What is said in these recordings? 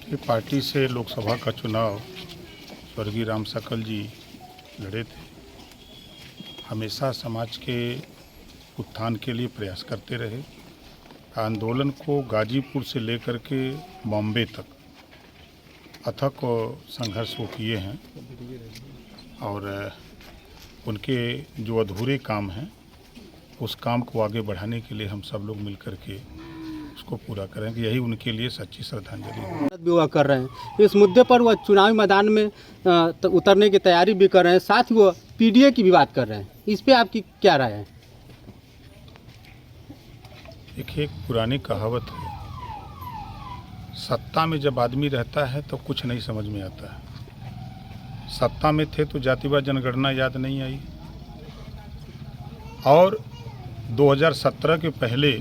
देखिए, पार्टी से लोकसभा का चुनाव स्वर्गीय राम सकल जी लड़े थे। हमेशा समाज के उत्थान के लिए प्रयास करते रहे। आंदोलन को गाजीपुर से लेकर के बॉम्बे तक अथक संघर्ष वो किए हैं और उनके जो अधूरे काम हैं उस काम को आगे बढ़ाने के लिए हम सब लोग मिल कर के उसको पूरा करेंगे। यही उनके लिए सच्ची श्रद्धांजलि है। भी वह कर रहे हैं इस मुद्दे पर, वह चुनावी मैदान में उतरने की तैयारी भी कर रहे हैं, साथ ही वो पीडीए की भी बात कर रहे हैं। इस पे आपकी क्या राय है? देखिए, एक पुरानी कहावत है, सत्ता में जब आदमी रहता है तो कुछ नहीं समझ में आता है। सत्ता में थे तो जातिवाद जनगणना याद नहीं आई, और 2017 के पहले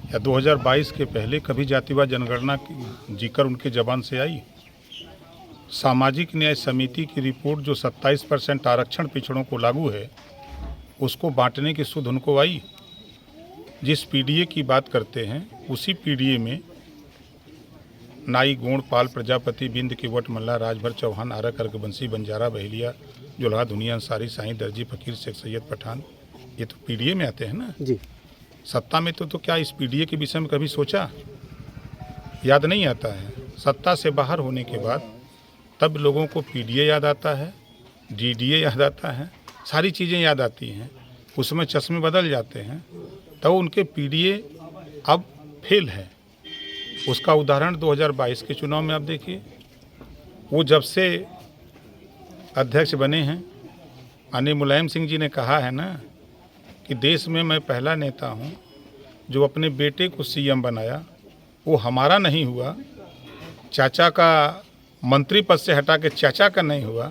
या 2022 के पहले कभी जातिवाद जनगणना की जिक्र उनके ज़बान से आई? सामाजिक न्याय समिति की रिपोर्ट जो 27% आरक्षण पिछड़ों को लागू है, उसको बांटने की सुध उनको आई? जिस पीडीए की बात करते हैं उसी पीडीए में नाई, गोंड, पाल, प्रजापति, बिंद, किवट, मल्ला, राजभर, चौहान, आरक, अर्क, बंसी, बंजारा, बहेलिया, जुल्हा, दुनिया, अंसारी, साईं, दर्जी, फकीर, शेख, सैयद, पठान, ये तो पीडीए में आते हैं ना जी। सत्ता में तो क्या इस पीडीए के विषय में कभी सोचा? याद नहीं आता है। सत्ता से बाहर होने के बाद तब लोगों को पीडीए याद आता है, डीडीए याद आता है, सारी चीज़ें याद आती हैं, उसमें चश्मे बदल जाते हैं। तो उनके पीडीए अब फेल है। उसका उदाहरण 2022 के चुनाव में आप देखिए। वो जब से अध्यक्ष बने हैं, माननीय मुलायम सिंह जी ने कहा है ना कि देश में मैं पहला नेता हूं जो अपने बेटे को सीएम बनाया, वो हमारा नहीं हुआ, चाचा का मंत्री पद से हटा के चाचा का नहीं हुआ,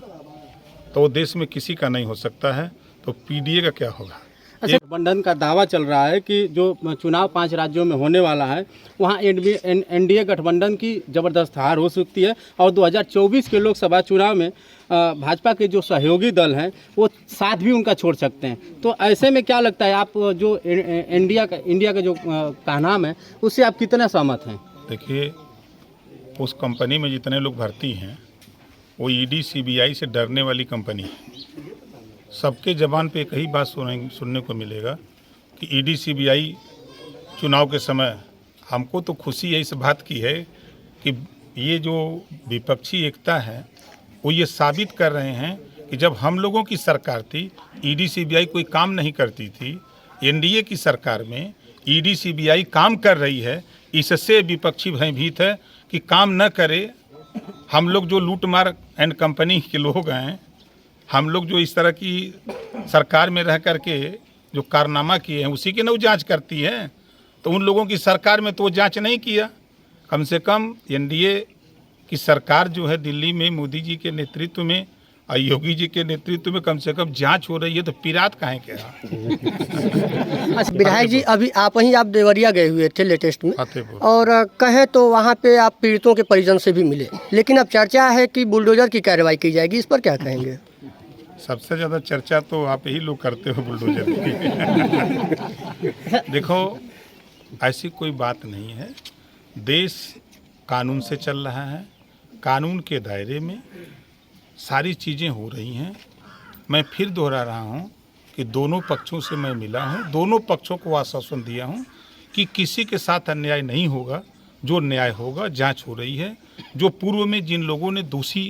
तो वो देश में किसी का नहीं हो सकता है। तो पीडीए का क्या होगा? अच्छा, गठबंधन का दावा चल रहा है कि जो चुनाव 5 राज्यों में होने वाला है वहाँ एनडीए गठबंधन की ज़बरदस्त हार हो सकती है, और 2024 के लोकसभा चुनाव में भाजपा के जो सहयोगी दल हैं वो साथ भी उनका छोड़ सकते हैं। तो ऐसे में क्या लगता है, आप जो इंडिया का जो का नाम है उससे आप कितना सहमत हैं? देखिए, उस कंपनी में जितने लोग भर्ती हैं वो ईडी सीबीआई से डरने वाली कंपनी है। सबके ज़बान पे एक ही बात सुनने को मिलेगा कि ईडी सीबीआई चुनाव के समय, हमको तो खुशी है इस बात की है कि ये जो विपक्षी एकता है वो ये साबित कर रहे हैं कि जब हम लोगों की सरकार थी ईडी सीबीआई कोई काम नहीं करती थी। एनडीए की सरकार में ईडी सीबीआई काम कर रही है, इससे विपक्षी भयभीत है कि काम न करे। हम लोग जो लूटमार एंड कंपनी के लोग हैं, हम लोग जो इस तरह की सरकार में रह करके जो कारनामा किए हैं उसी की न जांच करती है। तो उन लोगों की सरकार में तो वो जांच नहीं किया। कम से कम एनडीए की सरकार जो है दिल्ली में मोदी जी के नेतृत्व में और योगी जी के नेतृत्व में कम से कम जांच हो रही है, तो पिरात काहे के रहा? अच्छा विधायक जी, अभी आप देवरिया गए हुए थे लेटेस्ट में, और कहे तो वहाँ पे आप पीड़ितों के परिजन से भी मिले, लेकिन अब चर्चा है कि बुलडोजर की कार्रवाई की जाएगी, इस पर क्या कहेंगे? सबसे ज़्यादा चर्चा तो आप ही लोग करते हो बुलडोजर की। देखो, ऐसी कोई बात नहीं है। देश कानून से चल रहा है, कानून के दायरे में सारी चीज़ें हो रही हैं। मैं फिर दोहरा रहा हूँ कि दोनों पक्षों से मैं मिला हूँ, दोनों पक्षों को आश्वासन दिया हूँ कि किसी के साथ अन्याय नहीं होगा। जो न्याय होगा, जांच हो रही है। जो पूर्व में जिन लोगों ने दोषी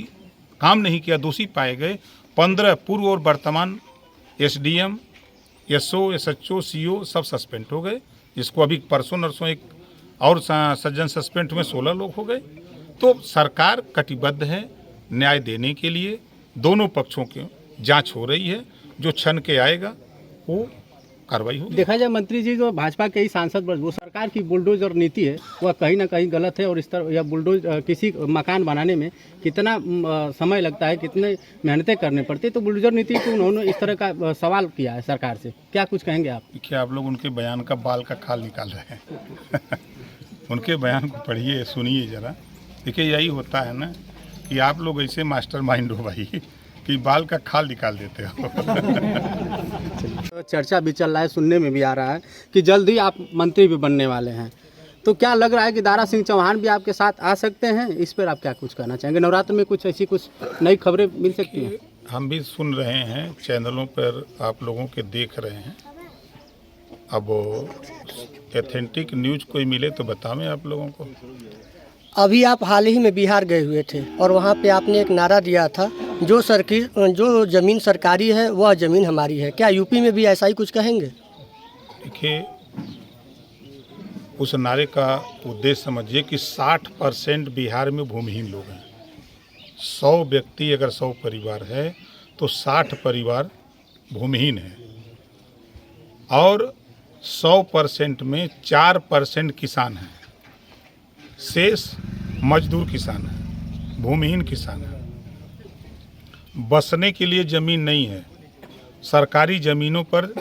काम नहीं किया, दोषी पाए गए, 15 पूर्व और वर्तमान एसडीएम, एसओ, एसएचओ, सीओ सब सस्पेंड हो गए। जिसको अभी परसों नरसों एक और सज्जन सस्पेंड हुए, 16 लोग हो गए। तो सरकार कटिबद्ध है न्याय देने के लिए। दोनों पक्षों की जांच हो रही है, जो छन के आएगा वो कार्रवाई होगी। देखा जाए मंत्री जी, जो भाजपा के ही सांसद, वो सरकार की बुलडोजर नीति है वह कहीं ना कहीं गलत है, और इस तरह यह बुलडोज किसी मकान बनाने में कितना समय लगता है, कितने मेहनतें करने पड़ती है, तो बुलडोजर नीति को उन्होंने इस तरह का सवाल किया है सरकार से। क्या कुछ कहेंगे आप? देखिए, आप लोग उनके बयान का बाल का खाल निकाल रहे हैं। उनके बयान को पढ़िए, सुनिए ज़रा। देखिए, यही होता है ना कि आप लोग ऐसे मास्टरमाइंड हो भाई कि बाल का खाल निकाल देते हो। तो चर्चा भी चल रहा है, सुनने में भी आ रहा है कि जल्द ही आप मंत्री भी बनने वाले हैं, तो क्या लग रहा है कि दारा सिंह चौहान भी आपके साथ आ सकते हैं? इस पर आप क्या कुछ कहना चाहेंगे? नवरात्र में कुछ ऐसी कुछ नई खबरें मिल सकती हैं? हम भी सुन रहे हैं, चैनलों पर आप लोगों के देख रहे हैं। अब एथेंटिक न्यूज कोई मिले तो बतावें आप लोगों को। अभी आप हाल ही में बिहार गए हुए थे और वहाँ पे आपने एक नारा दिया था, जो ज़मीन सरकारी है वह ज़मीन हमारी है। क्या यूपी में भी ऐसा ही कुछ कहेंगे? देखिए, उस नारे का उद्देश्य समझिए कि 60% बिहार में भूमिहीन लोग हैं। 100 व्यक्ति अगर 100 परिवार है तो 60 परिवार भूमिहीन है, और 100% में 4% किसान हैं, शेष मजदूर किसान हैं, भूमिहीन किसान हैं। बसने के लिए ज़मीन नहीं है, सरकारी ज़मीनों पर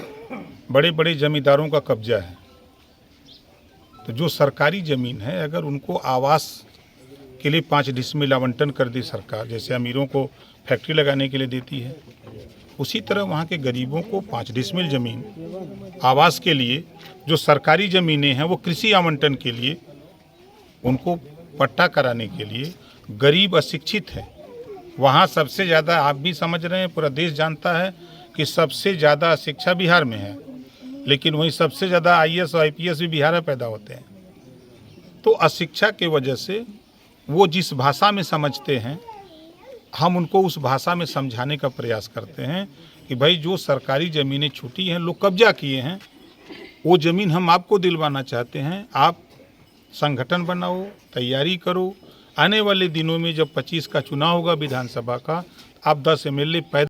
बड़े बड़े जमींदारों का कब्जा है। तो जो सरकारी ज़मीन है, अगर उनको आवास के लिए 5 डिसमिल आवंटन कर दी सरकार, जैसे अमीरों को फैक्ट्री लगाने के लिए देती है, उसी तरह वहाँ के गरीबों को 5 डिसमिल ज़मीन आवास के लिए, जो सरकारी ज़मीनें हैं वो कृषि आवंटन के लिए, उनको पट्टा कराने के लिए। गरीब अशिक्षित है, वहाँ सबसे ज़्यादा, आप भी समझ रहे हैं, पूरा देश जानता है कि सबसे ज़्यादा शिक्षा बिहार में है, लेकिन वहीं सबसे ज़्यादा IAS और IPS भी बिहार में पैदा होते हैं। तो अशिक्षा के वजह से वो जिस भाषा में समझते हैं, हम उनको उस भाषा में समझाने का प्रयास करते हैं कि भाई जो सरकारी ज़मीनें छूटी हैं, लोग कब्जा किए हैं, वो ज़मीन हम आपको दिलवाना चाहते हैं। आप संगठन बनाओ, तैयारी करो। आने वाले दिनों में जब 25 का चुनाव होगा विधानसभा का, आप 10 MLA पैदा